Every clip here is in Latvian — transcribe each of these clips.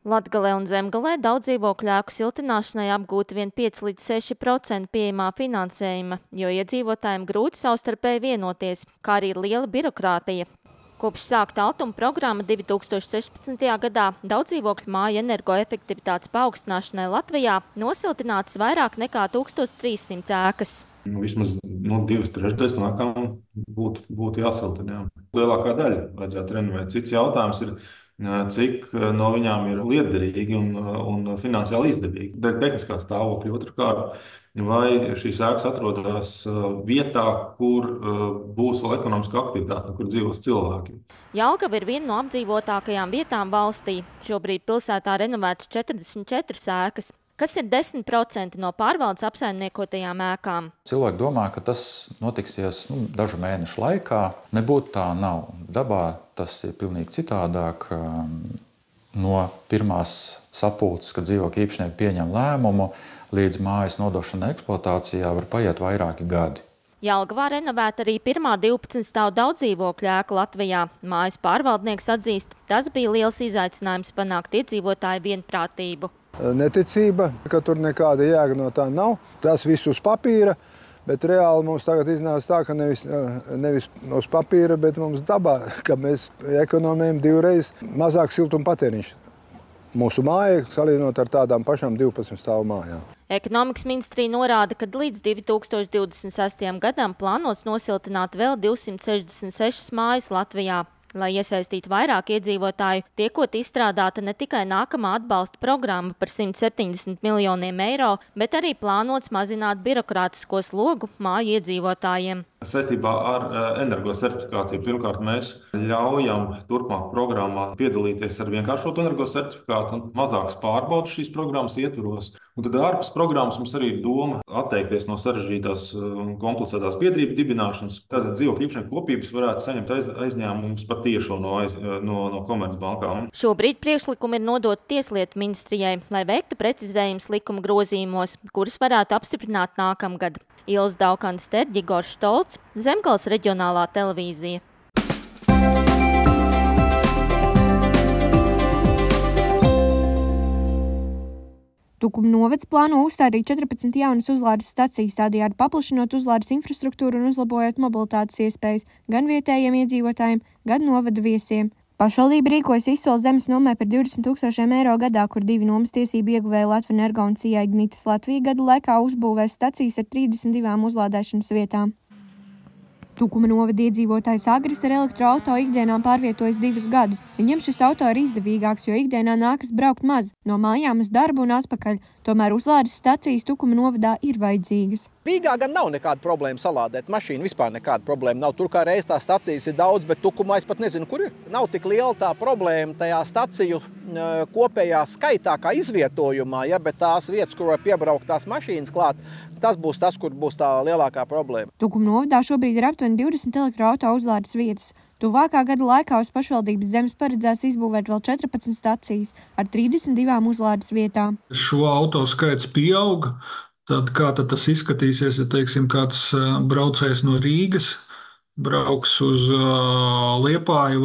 Latgalē un Zemgalē daudz dzīvokļu ēku siltināšanai apgūta vien 5 līdz 6% pieejamā finansējuma, jo iedzīvotājiem grūti savstarpēji vienoties, kā arī ir liela birokrātija. Kopš sākta altuma programma 2016. gadā daudz dzīvokļu māju energoefektivitātes paaugstināšanai Latvijā nosiltinātas vairāk nekā 1300 ēkas. Vismaz 2/3 no ēkām būtu jāsiltina. Lielākā daļa vajadzētu renovēt. Cits jautājums ir, cik no viņām ir lietderīgi un finansiāli izdevīgi. Dēļ tehniskā stāvokļa. Otrkārt, vai šīs ēkas atrodas vietā, kur būs vēl ekonomiska aktivitāte, kur dzīvos cilvēki. Jelgava ir viena no apdzīvotākajām vietām valstī. Šobrīd pilsētā renovētas 44 ēkas. Kas ir 10% no pārvaldes apsaimniekotajām ēkām? Cilvēki domā, ka tas notiksies dažu mēnešu laikā. Nebūtu tā nav. Dabā tas ir pilnīgi citādāk. No pirmās sapulces, kad dzīvokļu īpašnieki pieņem lēmumu, līdz mājas nodošanai eksploatācijā var paiet vairāki gadi. Jelgavā renovēta arī pirmā 12 stāvu daudzdzīvokļu ēka Latvijā. Mājas pārvaldnieks atzīst, tas bija liels izaicinājums panākt iedzīvotāju vienprātību. Neticība, ka tur nekāda jēga no tā nav. Tas viss uz papīra, bet reāli mums tagad iznāca tā, ka nevis uz papīra, bet mums dabā, ka mēs ekonomējam 2 reizes mazāk siltuma patēriņš. Mūsu māja salīdzinot ar tādām pašām 12 stāvu mājām. Ekonomikas ministrija norāda, ka līdz 2026. gadam plānots nosiltināt vēl 266 mājas Latvijā. Lai iesaistītu vairāk iedzīvotāju, tiekot izstrādāta ne tikai nākamā atbalsta programma par 170 miljoniem eiro, bet arī plānots mazināt birokrātisko slogu māju iedzīvotājiem. Saistībā ar energosertifikāciju pirmkārt mēs ļaujam turpmāk programmā piedalīties ar vienkāršotu energosertifikātu un mazākas pārbaudas šīs programmas ietvaros. Un tad ārpus programmas mums arī ir doma atteikties no sarežģītās un komplicētās biedrību dibināšanas. Tātad dzīvokļu īpašnieku kopības varētu saņemt aizņēmumus pat tiešo no Komercbankām. Šobrīd priekšlikumi ir nodoti Tieslietu ministrijai, lai veiktu precizējumus likuma grozījumos, kurus varētu apstiprināt nākamgad. Ilze Daukane-Sterģe, Igors Štolts, Zemgales reģionālā televīzija. Tukuma novads plāno uzstādīt 14 jaunas uzlādes stacijas, tādējādi paplašinot uzlādes infrastruktūru un uzlabojot mobilitātes iespējas gan vietējiem iedzīvotājiem, gan novada viesiem. Pašvaldība rīkojas izsoli zemes nomai par 20 000 eiro gadā, kur 2 nomas tiesību ieguvēja Latvenergo un CIA Ignitis Latvija gadu laikā uzbūvēs stacijas ar 32 uzlādēšanas vietām. Tukuma novada iedzīvotājs Agris ar elektroauto ikdienā pārvietojas 2 gadus. Viņam šis auto ir izdevīgāks, jo ikdienā nākas braukt maz, no mājām uz darbu un atpakaļ. Tomēr uzlādes stacijas Tukuma novadā ir vajadzīgas. Rīgā gan nav nekāda problēma salādēt mašīnu, vispār nekāda problēma nav. Tur kā reiz tās stacijas ir daudz, bet Tukumā es pat nezinu, kur ir. Nav tik liela tā problēma tajā staciju kopējā skaitā kā izvietojumā, bet tās vietas, kur var piebraukt tās mašīnas klāt, tas būs tas, kur būs tā lielākā problēma. Tukuma novadā šobrīd ir aptuveni 20 elektroauto uzlādes vietas. Tuvākā gada laikā uz pašvaldības zemes paredzēts izbūvēt vēl 14 stacijas ar 32 uzlādes vietām. Šo auto skaits pieauga, tad kā tas izskatīsies, ja teiksim kāds braucējs no Rīgas brauks uz Liepāju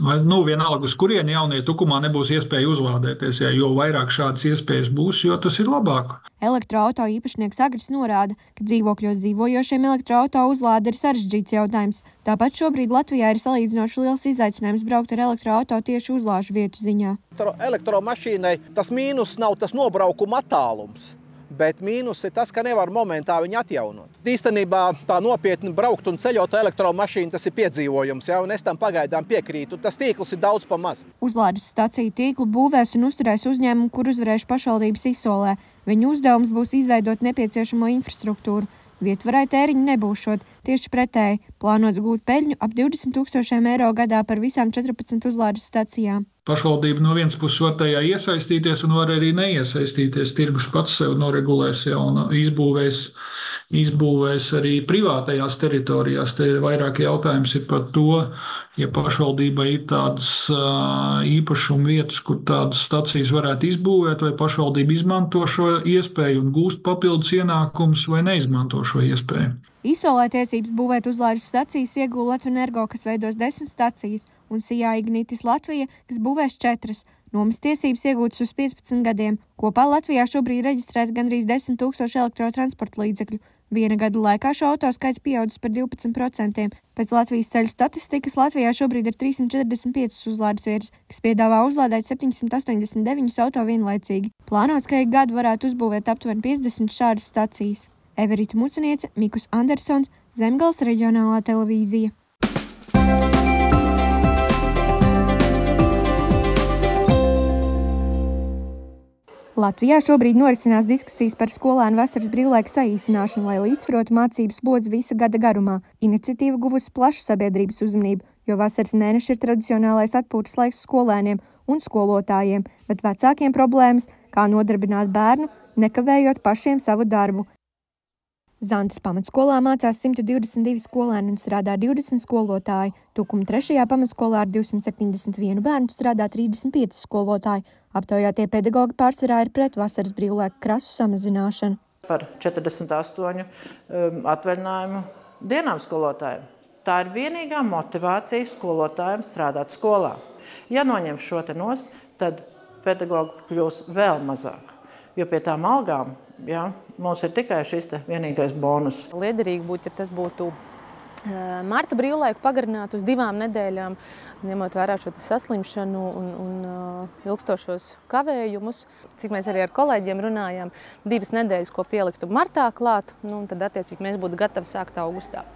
vai vienalga uz kurieni jaunie Tukumā nebūs iespēja uzlādēties, jo vairāk šādas iespējas būs, jo tas ir labāk. Elektroauto īpašnieks Agris norāda, ka dzīvokļos dzīvojošiem elektroauto uzlāde ir sarežģīts jautājums. Tāpat šobrīd Latvijā ir salīdzinoši liels izaicinājums braukt ar elektroauto tieši uzlāžu vietu ziņā. Elektromašīnai tas mīnus nav tas nobraukuma attālums. Bet mīnus ir tas, ka nevar momentā viņu atjaunot. Īstenībā tā nopietni braukt un ceļot elektromašīnu, tas ir piedzīvojums, un es tam pagaidām piekrītu. Tas tīkls ir daudz pa maz. Uzlādes staciju tīklu būvēs un uzturēs uzņēmumu, kur uzvarēšu pašvaldības izsolē. Viņu uzdevums būs izveidot nepieciešamo infrastruktūru. Vietvarai tēriņi nebūšot, tieši pretēji, plānots gūt peļņu ap 20 000 eiro gadā par visām 14 uzlādes stacijām. Pašvaldība no vienas puses var tajā iesaistīties un var arī neiesaistīties. Tirgus pats sev noregulēs un izbūvēs arī privātajās teritorijās. Te vairāk jautājums ir par to, ja pašvaldībai ir tādas īpašuma vietas, kur tādas stacijas varētu izbūvēt, vai pašvaldība izmanto šo iespēju un gūst papildus ienākumus vai neizmanto šo iespēju. Izsolē tiesības būvēt uzlādes stacijas iegūla Latvenergo, kas veidos 10 stacijas, un CIA Ignitis Latvija, kas būvēs 4. nomas tiesības iegūtas uz 15 gadiem. Kopā Latvijā šobrīd reģistrēta gandrīz 10 000 elektrotransporta līdzekļu. Viena gada laikā šo auto skaits pieaudzis par 12%. Pēc Latvijas ceļu statistikas Latvijā šobrīd ir 345 uzlādes vietas, kas piedāvā uzlādēt 789 auto vienlaicīgi. Plānots, ka ik gadu varētu uzbūvēt aptuveni 50 šādas stacijas. Everita Muciniece, Mikus Andersons, Zemgales reģionālā televīzija. Latvijā šobrīd norisinās diskusijas par skolēnu vasaras brīvlaika saīsināšanu, lai līdzsvarotu mācību slodzi visa gada garumā. Iniciatīva guvusi plašu sabiedrības uzmanību, jo vasaras mēneši ir tradicionālais atpūtas laiks skolēniem un skolotājiem, bet vecākiem problēmas, kā nodarbināt bērnu, nekavējot pašiem savu darbu. Zantes pamatskolā mācās 122 skolēni un strādā 20 skolotāji. Tukuma 3. pamatskolā ar 271 bērnu strādā 35 skolotāji. Aptaujātie pedagogi pārsvarā ir pret vasaras brīvlaika krasu samazināšanu. Par 48 atvaļinājumu dienām skolotājiem. Tā ir vienīgā motivācija skolotājiem strādāt skolā. Ja noņem šo te nost, tad pedagogi kļūs vēl mazāk, jo pie tām algām mums ir tikai šis vienīgais bonus. Liederīgi būtu, ja tas būtu marta brīvlaiku pagarināt uz 2 nedēļām, ņemot vērā šo saslimšanu un ilgstošos kavējumus. Cik mēs arī ar kolēģiem runājām, 2 nedēļas, ko pieliktu martā klāt, un tad attiecīgi mēs būtu gatavi sākt augustā.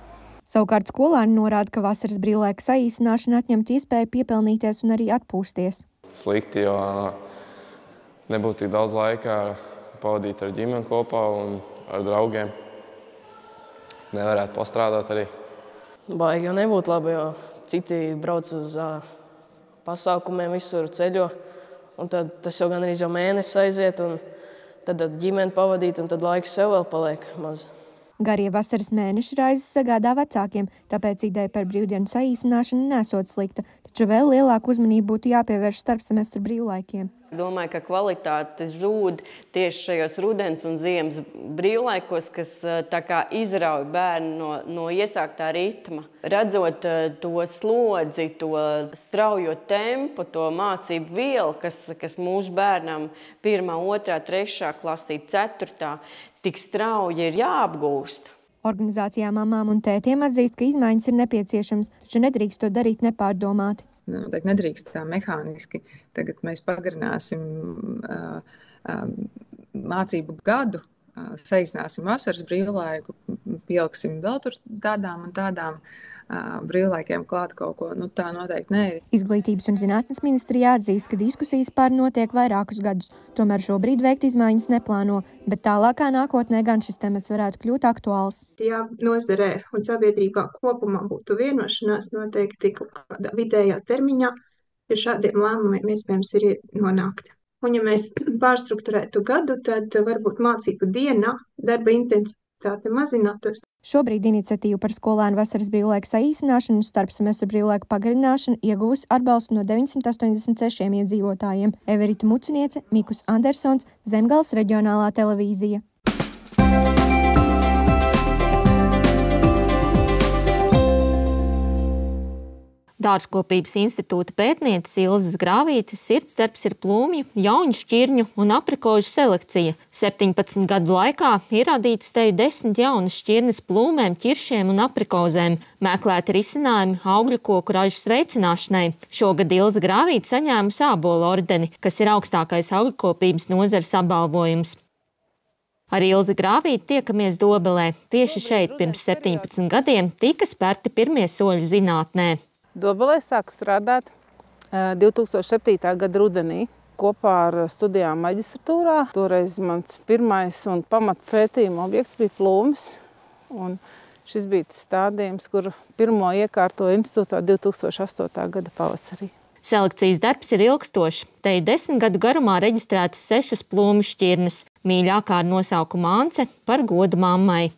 Savukārt skolēni norāda, ka vasaras brīvlaika saīsināšana atņemtu iespēju piepelnīties un arī atpūsties. Slikti, jo nebūtu tik daudz laika pavadīt ar ģimeni kopā un ar draugiem. Nevarētu pastrādāt arī. Baigi jau nebūtu labi, jo citi brauc uz pasākumiem, visur ceļo. Un tad tas jau gan arī mēnesis aiziet, un tad ģimeni pavadīt, un tad laiks sev vēl paliek maz. Garie vasaras mēneši raizes sagādā vecākiem, tāpēc ideja par brīvdienu saīsināšanu nesot slikta, taču vēl lielāku uzmanību būtu jāpievērš starpsemestru brīvlaikiem. Domāju, ka kvalitāte zūd tieši šajos rudens un ziemas brīvlaikos, kas tā kā izrauj bērnu no iesāktā ritma. Redzot to slodzi, to straujo tempu, to mācību vielu, kas mūsu bērnam 1., 2., 3. klasī, 4. tik strauji ir jāapgūst. Organizācijā mamām un tētiem atzīst, ka izmaiņas ir nepieciešamas, taču nedrīkst to darīt nepārdomāti. Noteikti nedrīkst tā mehāniski. Tagad mēs pagarināsim mācību gadu, saīsināsim vasaras brīvlaiku, pieliksim vēl tur tādām un tādām brīvlaikiem klāt kaut ko. Tā noteikti nē. Izglītības un zinātnes ministrija atzīst, ka diskusijas par notiek vairākus gadus. Tomēr šobrīd veikt izmaiņas neplāno, bet tālākā nākotnē gan šis temats varētu kļūt aktuāls. Ja nozarē un sabiedrībā kopumā būtu vienošanās noteikti kaut kādā vidējā termiņā, pie šādiem lēmumiem iespējams ir nonākt. Un ja mēs pārstrukturētu gadu, tad varbūt mācību dienā darba intensitāte mazinātos. Šobrīd iniciatīvu par skolēnu vasaras brīvlaika saīsināšanu un starpsemestru brīvlaiku pagarināšanu ieguvusi atbalstu no 986 iedzīvotājiem. Everita Muciniece, Mikus Andersons, Zemgales reģionālā televīzija. Dārzkopības institūta pētnieces Ilzes Grāvītes sirdsdarbs ir plūmju, jauņu šķirņu un aprikožu selekcija. 17 gadu laikā ir radītas teju 10 jaunas šķirnes plūmēm, ķiršiem un aprikozēm. Meklēti risinājumi augļu koku ražas veicināšanai. Šogad Ilze Grāvīte saņēmusi ābolu ordeni, kas ir augstākais augļkopības nozares apbalvojums. Ar Ilzi Grāvīti tiekamies Dobelē. Tieši šeit pirms 17 gadiem tika spērti pirmie soļi zinātnē. Dobelē sāku strādāt 2007. gada rudenī kopā ar studijām maģistratūrā. Toreiz mans pirmais un pamatpētījuma objekts bija plūmes. Un šis bija stādījums, kur pirmo iekārtoja institūtā 2008. gada pavasarī. Selekcijas darbs ir ilgstošs. Te ir 10 gadu garumā reģistrētas 6 plūmu šķirnes. Mīļākā ar nosaukumu Ance par godu mammai.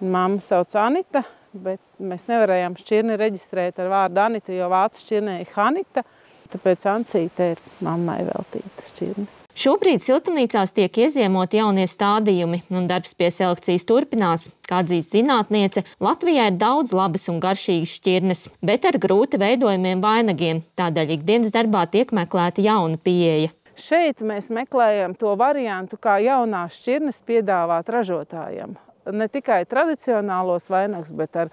Mamma sauc Anita, bet mēs nevarējām šķirni reģistrēt ar vārdu Anita, jo vācu šķirnē ir Hanita. Tāpēc Ancīte ir mammai veltīta šķirne. Šobrīd siltumnīcās tiek ieziemoti jaunie stādījumi, un darbs pie selekcijas turpinās. Kā atzīst zinātniece, Latvijā ir daudz labas un garšīgas šķirnes, bet ar grūti veidojumiem vainagiem. Tādēļ ikdienas darbā tiek meklēta jauna pieeja. Šeit mēs meklējam to variantu, kā jaunās šķirnes piedāvāt ražotājiem. Ne tikai tradicionālos vainagus, bet ar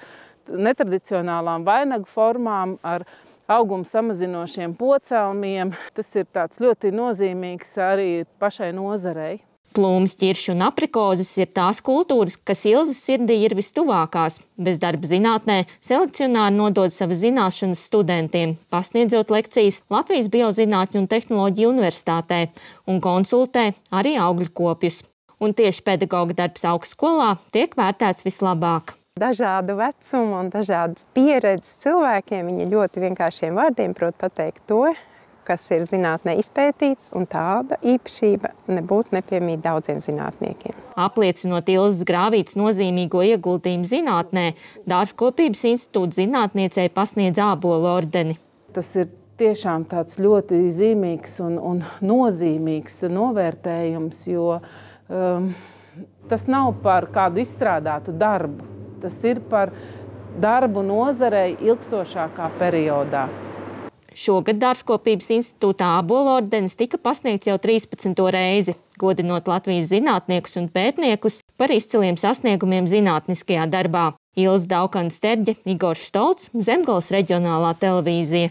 netradicionālām vainagu formām, ar auguma samazinošiem pocelmiem. Tas ir tāds ļoti nozīmīgs arī pašai nozarei. Plūmes, ķirši un aprikozes ir tās kultūras, kas Ilzes sirdī ir vistuvākās. Bez darba zinātnē selekcionāri nodod savas zināšanas studentiem, pasniedzot lekcijas Latvijas Biozinātņu un tehnoloģiju universitātē un konsultē arī augļu kopjus. Un tieši pedagoga darbs augstskolā tiek vērtēts vislabāk. Dažādu vecumu un dažādas pieredzes cilvēkiem viņi ļoti vienkāršiem vārdiem prot pateikt to, kas ir zinātnē izpētīts, un tāda īpašība nebūtu nepiemīt daudziem zinātniekiem. Apliecinot Ilzes Grāvītes nozīmīgo ieguldījumu zinātnē, Dārzkopības institūta zinātniecei pasniedz ābolu ordeni. Tas ir tiešām tāds ļoti zīmīgs un nozīmīgs novērtējums, jo tas nav par kādu izstrādātu darbu. Tas ir par darbu nozarei ilgstošākā periodā. Šogad Dārzkopības institūtā ābolu ordenis tika pasniegts jau 13. reizi, godinot Latvijas zinātniekus un pētniekus par izciliem sasniegumiem zinātniskajā darbā. Ilze Daukana Sterģe, Igors Štolts, Zemgales reģionālā televīzija.